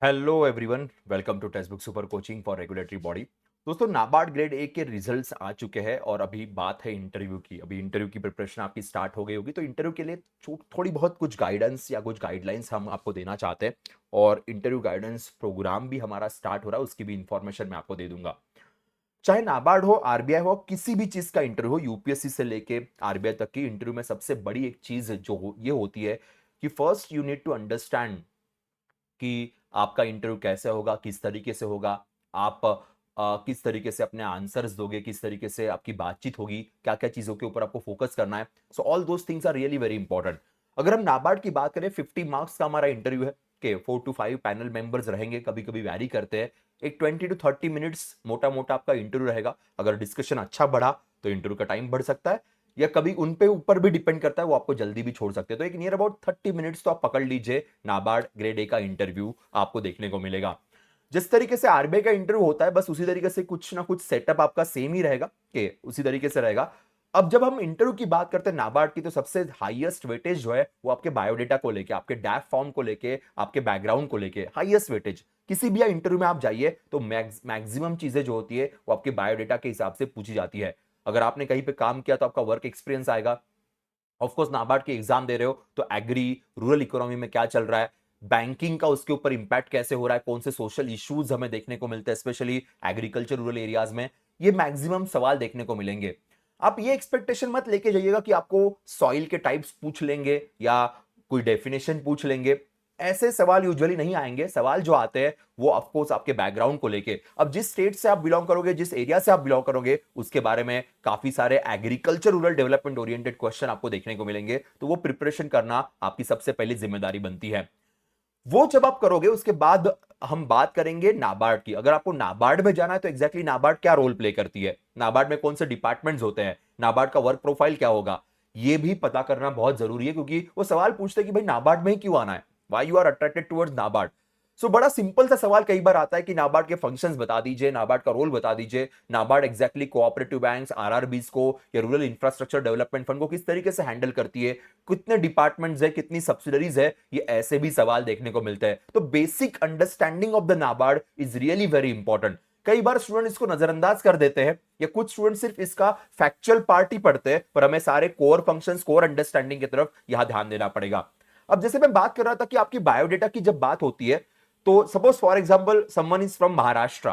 Hello everyone, welcome to text book super coaching for regulatory body. दोस्तों, NABARD grade A के results आ चुके हैं और अभी बात है इंटरव्यू की। अभी इंटरव्यू की प्रिपरेशन आपकी स्टार्ट हो गई होगी, तो इंटरव्यू के लिए थोड़ी बहुत कुछ गाइडेंस या कुछ गाइडलाइंस हम आपको देना चाहते हैं। और इंटरव्यू गाइडेंस प्रोग्राम भी हमारा स्टार्ट हो रहा है, उसकी भी इंफॉर्मेशन मैं आपको दे दूंगा। चाहे नाबार्ड हो, आरबीआई हो, किसी भी चीज का इंटरव्यू हो, यूपीएससी से लेके आरबीआई तक की इंटरव्यू में सबसे बड़ी एक चीज ये होती है कि first you need to understand कि आपका इंटरव्यू कैसे होगा, किस तरीके से होगा, आप किस तरीके से अपने आंसर्स दोगे, किस तरीके से आपकी बातचीत होगी, क्या क्या चीजों के ऊपर आपको फोकस करना है। So all those things are really very important. अगर हम नाबार्ड की बात करें, 50 मार्क्स का हमारा इंटरव्यू है कि 4 to 5 पैनल मेंबर्स रहेंगे, कभी कभी वैरी करते हैं। एक 20 to 30 मिनट्स मोटा मोटा आपका इंटरव्यू रहेगा। अगर डिस्कशन अच्छा बढ़ा तो इंटरव्यू का टाइम बढ़ सकता है, या कभी उन पे ऊपर भी डिपेंड करता है, वो आपको जल्दी भी छोड़ सकते हैं। तो एक नियर अबाउट 30 मिनट्स तो आप पकड़ लीजिए, नाबार्ड ग्रेड ए का इंटरव्यू आपको देखने को मिलेगा। जिस तरीके से आरबीआई का इंटरव्यू होता है, बस उसी तरीके से कुछ ना कुछ सेटअप आपका सेम ही रहेगा कि उसी तरीके से रहेगा। अब जब हम इंटरव्यू की बात करते हैं नाबार्ड की, तो सबसे हाईएस्ट वेटेज जो है वो आपके बायोडेटा को लेके, आपके डैफ फॉर्म को लेके, आपके बैकग्राउंड को लेके हाईएस्ट वेटेज। किसी भी इंटरव्यू में आप जाइए तो मैक्सिमम चीजें जो होती है वो आपके बायोडेटा के हिसाब से पूछी जाती है। अगर आपने कहीं पे काम किया तो आपका वर्क एक्सपीरियंस आएगा। ऑफ कोर्स नाबार्ड के एग्जाम दे रहे हो तो एग्री, रूरल इकोनॉमी में क्या चल रहा है, बैंकिंग का उसके ऊपर इंपैक्ट कैसे हो रहा है, कौन से सोशल इश्यूज हमें देखने को मिलते हैं स्पेशली एग्रीकल्चर रूरल एरियाज में, ये मैक्सिमम सवाल देखने को मिलेंगे। आप ये एक्सपेक्टेशन मत लेके जाइएगा कि आपको सॉइल के टाइप्स पूछ लेंगे या कोई डेफिनेशन पूछ लेंगे। ऐसे सवाल यूजुअली नहीं आएंगे। सवाल जो आते हैं वो ऑफ कोर्स आपके बैकग्राउंड को लेके, अब जिस स्टेट से आप बिलोंग करोगे, जिस एरिया से आप बिलोंग करोगे, उसके बारे में काफी सारे agriculture rural development oriented question आपको देखने को मिलेंगे। तो वो प्रिपरेशन करना आपकी सबसे पहली जिम्मेदारी बनती है। वो जब आप करोगे उसके बाद हम बात करेंगे नाबार्ड की। अगर आपको नाबार्ड में जाना है तो एग्जैक्टली नाबार्ड क्या रोल प्ले करती है, नाबार्ड में कौन से डिपार्टमेंट्स होते हैं, नाबार्ड का वर्क प्रोफाइल क्या होगा, ये भी पता करना बहुत जरूरी है। क्योंकि वो सवाल पूछते हैं कि भाई नाबार्ड में ही क्यों आना है, why you are attracted towards NABARD. So बड़ा सिंपल सा सवाल कई बार आता है कि नाबार्ड के फंक्शंस बता दीजिए, नाबार्ड का रोल बता दीजिए, NABARD exactly cooperative banks, RRBs को या रूरल इंफ्रास्ट्रक्चर डेवलपमेंट फंड को किस तरीके से हैंडल करती है, कितने डिपार्टमेंट्स है, कितनी सब्सिडरीज है, ये ऐसे भी सवाल देखने को मिलते हैं। तो basic understanding of the NABARD is really very important. कई बार स्टूडेंट इसको नजरअंदाज कर देते हैं, या कुछ स्टूडेंट सिर्फ इसका फैक्चुअल पार्ट ही पढ़ते हैं, पर हमें सारे कोर फंक्शंस, कोर अंडरस्टैंडिंग की तरफ यहां ध्यान देना पड़ेगा। अब जैसे मैं बात कर रहा था कि आपकी बायोडेटा की जब बात होती है, तो suppose for example someone is from Maharashtra,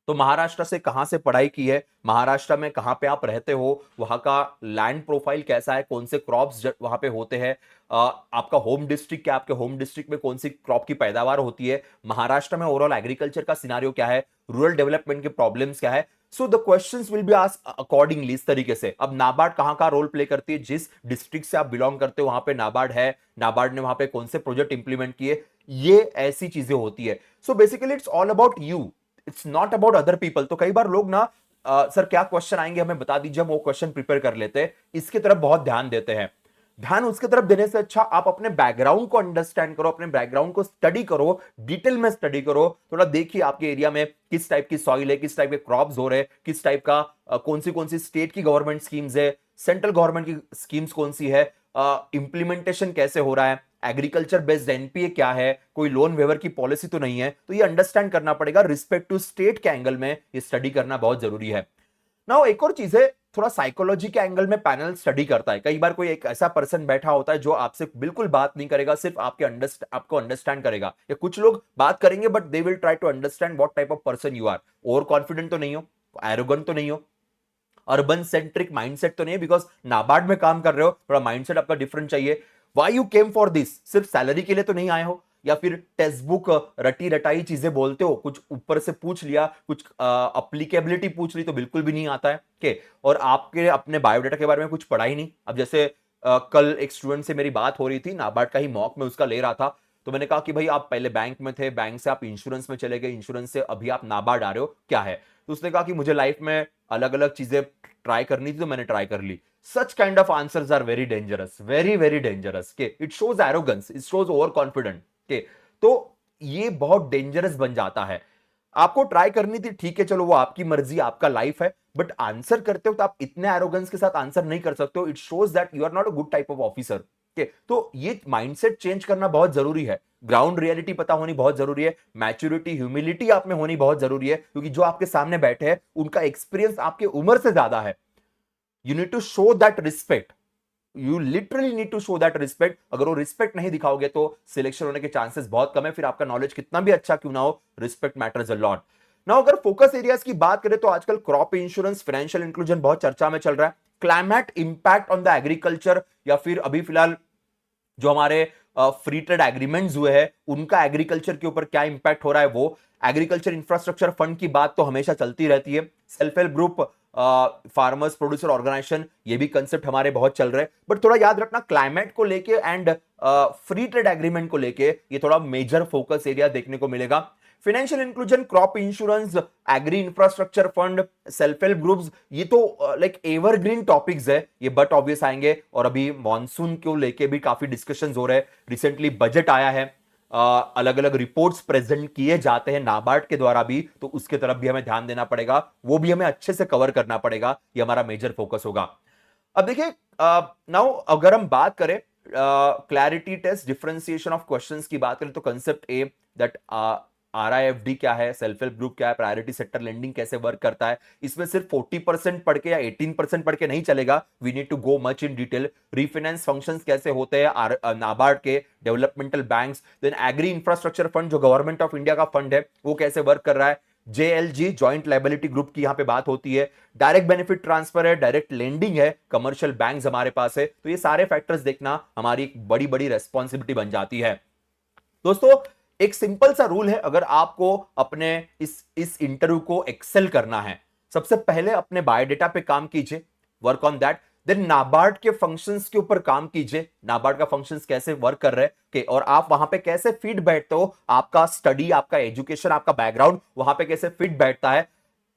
तो महाराष्ट्र से कहां से पढ़ाई की है, महाराष्ट्र में कहां पे आप रहते हो, वहां का लैंड प्रोफाइल कैसा है, कौन से क्रॉप्स वहां पे होते हैं, आपका होम डिस्ट्रिक्ट क्या, आपके होम डिस्ट्रिक्ट में कौन सी क्रॉप की पैदावार होती है, महाराष्ट्र में ओवरऑल एग्रीकल्चर का सिनारियो क्या है, रूरल डेवलपमेंट के प्रॉब्लम्स क्या है। So the questions will be asked accordingly, इस तरीके से। अब नाबार्ड कहां का रोल प्ले करती है, जिस डिस्ट्रिक्ट से आप बिलोंग करते हो वहां पे नाबार्ड है, नाबार्ड ने वहां पे कौन से प्रोजेक्ट इंप्लीमेंट किए, ये ऐसी चीजें होती है। So basically it's all about you, it's not about other people. तो कई बार लोग ना सर क्या क्वेश्चन आएंगे हमें बता दीजिए, हम वो क्वेश्चन प्रिपेयर कर लेते हैं, इसकी तरफ बहुत ध्यान देते हैं। ध्यान उसकी तरफ देने से अच्छा आप अपने बैकग्राउंड को अंडरस्टैंड करो, अपने बैकग्राउंड को स्टडी करो, डिटेल में स्टडी करो। थोड़ा देखिए आपके एरिया में किस टाइप की सॉइल है, किस टाइप के क्रॉप्स हो रहे हैं, किस टाइप का कौन सी स्टेट की गवर्नमेंट स्कीम्स है, सेंट्रल गवर्नमेंट की स्कीम्स कौन सी है, इंप्लीमेंटेशन कैसे हो रहा है, एग्रीकल्चर बेस्ड एनपीए क्या है, कोई लोन वेवर की पॉलिसी तो नहीं है। तो ये अंडरस्टैंड करना पड़ेगा, रिस्पेक्ट टू स्टेट के एंगल में ये स्टडी करना बहुत जरूरी है। ना एक और चीज है, थोड़ा साइकोलॉजी के एंगल में पैनल स्टडी करता है। कई बार कोई एक ऐसा पर्सन बैठा होता है जो आपसे बिल्कुल बात नहीं करेगा, सिर्फ आपको अंडरस्टैंड करेगा, या कुछ लोग बात करेंगे but they will try to understand what type of person you are. Over confident तो नहीं हो, एरोगेंट तो नहीं हो, अर्बन सेंट्रिक माइंडसेट तो नहीं है, बिकॉज नाबार्ड में काम कर रहे हो, थोड़ा माइंडसेट आपका डिफरेंट चाहिए। Why you came for this, सिर्फ सैलरी के लिए तो नहीं आए हो, या फिर टेक्स्ट बुक रटी रटाई चीजें बोलते हो, कुछ ऊपर से पूछ लिया, कुछ अप्लीकेबिलिटी पूछ ली तो बिल्कुल भी नहीं आता है के, और आपके अपने बायोडाटा के बारे में कुछ पढ़ा ही नहीं। अब जैसे कल एक स्टूडेंट से मेरी बात हो रही थी, नाबार्ड का ही मॉक में उसका ले रहा था, तो मैंने कहा कि भाई आप पहले बैंक में थे, बैंक से आप इंश्योरेंस में चले गए, इंश्योरेंस से अभी आप नाबार्ड आ रहे हो, क्या है। तो उसने कहा कि मुझे लाइफ में अलग अलग चीजें ट्राई करनी थी तो मैंने ट्राई कर ली। Such kind of answers are very dangerous, very very dangerous के, it shows arrogance, it shows over confident के। तो ये बहुत डेंजरस बन जाता है। आपको ट्राई करनी थी, ठीक है, चलो वो आपकी मर्जी, आपका लाइफ है, बट आंसर करते हो तो आप इतने एरोगेंस के साथ आंसर नहीं कर सकते हो। It shows that you are not a good type of officer. तो ये माइंडसेट चेंज करना बहुत जरूरी है, ग्राउंड रियलिटी पता होनी बहुत जरूरी है, मैच्योरिटी ह्यूमिलिटी आप में होनी बहुत जरूरी है, क्योंकि जो आपके सामने बैठे हैं उनका एक्सपीरियंस आपकी उम्र से ज्यादा है। You need to show that respect, you literally need to show that respect. अगर वो रिस्पेक्ट नहीं दिखाओगे तो सिलेक्शन होने के चांसेस बहुत कम है, फिर आपका नॉलेज कितना भी अच्छा क्यों ना हो, respect matters a lot. Now अगर फोकस एरियाज की बात करें तो आजकल क्रॉप इंश्योरेंस, फाइनेंशियल इंक्लूजन बहुत चर्चा में चल रहा है, climate impact on the agriculture, या फिर अभी फिलहाल जो हमारे फ्री ट्रेड एग्रीमेंट्स हुए हैं उनका एग्रीकल्चर के ऊपर क्या इंपैक्ट हो रहा है, वो एग्रीकल्चर इंफ्रास्ट्रक्चर फंड की बात तो हमेशा चलती रहती है, self help group, farmers producer organisation, ये भी कंसेप्ट हमारे बहुत चल रहे हैं। बट थोड़ा याद रखना क्लाइमेट को लेके एंड फ्री ट्रेड एग्रीमेंट को लेके ये थोड़ा मेजर फोकस एरिया देखने को मिलेगा। Financial inclusion, crop insurance, agri infrastructure fund, self help groups, ये तो लाइक एवरग्रीन टॉपिक्स है, ये बट ऑब्वियस आएंगे। और अभी मॉनसून को लेके भी काफी डिस्कशंस हो रहे हैं, रिसेंटली बजट आया है, अलग अलग रिपोर्ट्स प्रेजेंट किए जाते हैं नाबार्ड के द्वारा भी, तो उसके तरफ भी हमें ध्यान देना पड़ेगा, वो भी हमें अच्छे से कवर करना पड़ेगा, ये हमारा मेजर फोकस होगा। अब देखिए नाउ अगर हम बात करें clarity test, differentiation of questions की बात करें तो कंसेप्ट ए दैट RIFD क्या है, सेल्फ हेल्प ग्रुप क्या है, प्रायोरिटी सेक्टर लेंडिंग कैसे वर्क करता है, इसमें सिर्फ 40% पढ़ के या 18% पढ़ के नहीं चलेगा, we need to go much in detail. Refinance functions कैसे होते हैं नाबार्ड के, developmental banks, then agri infrastructure fund जो गवर्नमेंट ऑफ इंडिया का फंड है वो कैसे वर्क कर रहा है, JLG जॉइंट लायबिलिटी ग्रुप की यहां पे बात होती है, डायरेक्ट बेनिफिट ट्रांसफर है, डायरेक्ट लेंडिंग है, कमर्शियल बैंक्स हमारे पास है, तो ये सारे फैक्टर्स देखना हमारी एक बड़ी बड़ी रेस्पॉन्सिबिलिटी बन जाती है। दोस्तों एक सिंपल सा रूल है, अगर आपको अपने इस इंटरव्यू को एक्सेल करना है, सबसे पहले अपने बायोडेटा पे काम कीजिए, work on that, then NABARD के फंक्शंस के ऊपर काम कीजिए, नाबार्ड का फंक्शंस कैसे वर्क कर रहे हैं और आप वहां पे कैसे फिट बैठते हो, आपका स्टडी, आपका एजुकेशन, आपका बैकग्राउंड वहां पे कैसे फिट बैठता है,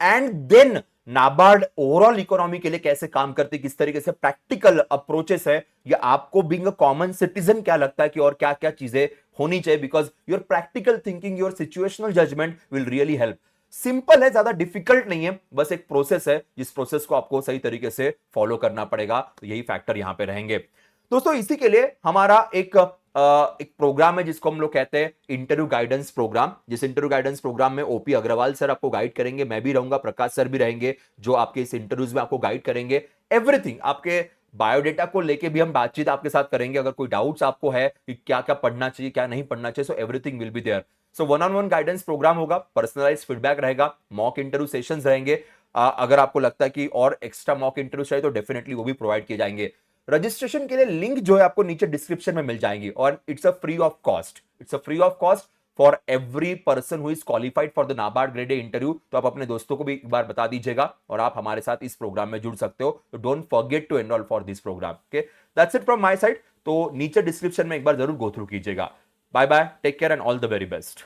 and then NABARD overall economy के लिए कैसे काम करती है, किस तरीके से प्रैक्टिकल अप्रोचेस है, या आपको बीइंग अ कॉमन सिटीजन क्या लगता है कि और क्या क्या चीजें होनी चाहिए, because your practical thinking, your situational judgement will really help. Simple है, ज्यादा डिफिकल्ट नहीं है, बस एक प्रोसेस है जिस प्रोसेस को आपको सही तरीके से फॉलो करना पड़ेगा, तो यही फैक्टर यहां पे रहेंगे। दोस्तों इसी के लिए हमारा एक प्रोग्राम है जिसको हम लोग कहते हैं इंटरव्यू गाइडेंस प्रोग्राम, जिस इंटरव्यू गाइडेंस प्रोग्राम में ओपी अग्रवाल सर आपको गाइड करेंगे, मैं भी रहूंगा, प्रकाश सर भी रहेंगे, जो आपके इस इंटरव्यूज में आपको गाइड करेंगे, एवरीथिंग आपके बायोडेटा को लेके भी हम बातचीत आपके साथ करेंगे, अगर कोई डाउट्स आपको है कि क्या क्या पढ़ना चाहिए क्या नहीं पढ़ना चाहिए, so everything will be there. So one on one guidance programme होगा, पर्सनलाइज्ड फीडबैक रहेगा, मॉक इंटरव्यू सेशंस रहेंगे, अगर आपको लगता है कि और एक्स्ट्रा मॉक इंटरव्यू चाहिए तो डेफिनेटली वो भी प्रोवाइड किए जाएंगे। रजिस्ट्रेशन के लिए लिंक जो है आपको नीचे डिस्क्रिप्शन में मिल जाएंगी, और it's a free of cost, it's a free of cost for every person who is qualified for the NABARD grade A interview. तो आप अपने दोस्तों को भी एक बार बता दीजिएगा और आप हमारे साथ इस प्रोग्राम में जुड़ सकते हो, तो don't forget to enrol for this programme. Okay, that's it from my side, तो नीचे डिस्क्रिप्शन में एक बार जरूर गो थ्रू कीजिएगा। Bye bye, take care and all the very best.